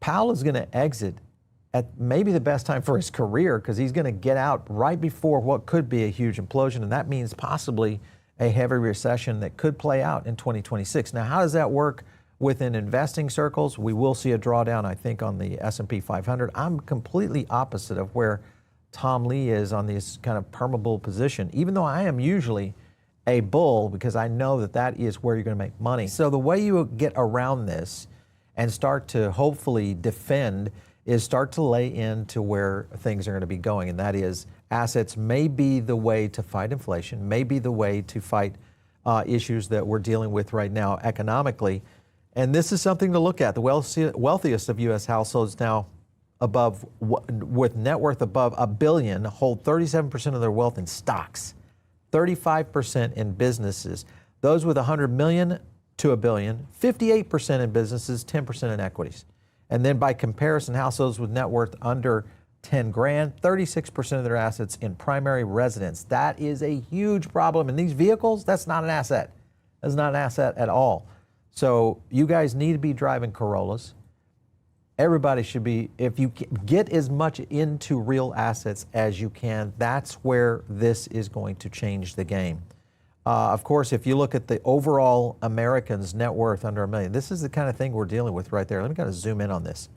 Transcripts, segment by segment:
Powell is going to exit at maybe the best time for his career, because he's going to get out right before what could be a huge implosion, and that means possibly a heavy recession that could play out in 2026. Now, how does that work within investing circles? We will see a drawdown, I think, on the S&P 500. I'm completely opposite of where Tom Lee is on this kind of perma-bull position, even though I am usually a bull, because I know that that is where you're going to make money. So the way you get around this and start to hopefully defend is start to lay into where things are going to be going, and that is assets may be the way to fight inflation, may be the way to fight issues that we're dealing with right now economically. And this is something to look at. The wealthiest of U.S. households now with net worth above $1 billion hold 37% of their wealth in stocks, 35% in businesses. Those with $100 million to $1 billion, 58% in businesses, 10% in equities. And then by comparison, households with net worth under 10 grand, 36% of their assets in primary residence. That is a huge problem. And these vehicles, that's not an asset. That's not an asset at all. So you guys need to be driving Corollas. Everybody should be, if you get as much into real assets as you can, that's where this is going to change the game. Of course, if you look at the overall Americans' net worth under $1 million, this is the kind of thing we're dealing with right there. Let me kind of zoom in on this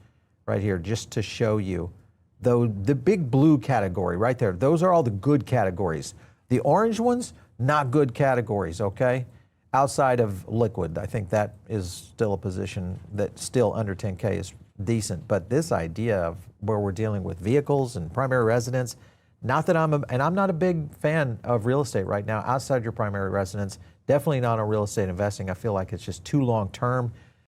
right here just to show you. The big blue category right there, those are all the good categories. The orange ones, not good categories, okay? Outside of liquid, I think that is still a position that still under 10K is decent. But this idea of where we're dealing with vehicles and primary residence, not that I'm not a big fan of real estate right now outside your primary residence, definitely not on real estate investing. I feel like it's just too long term.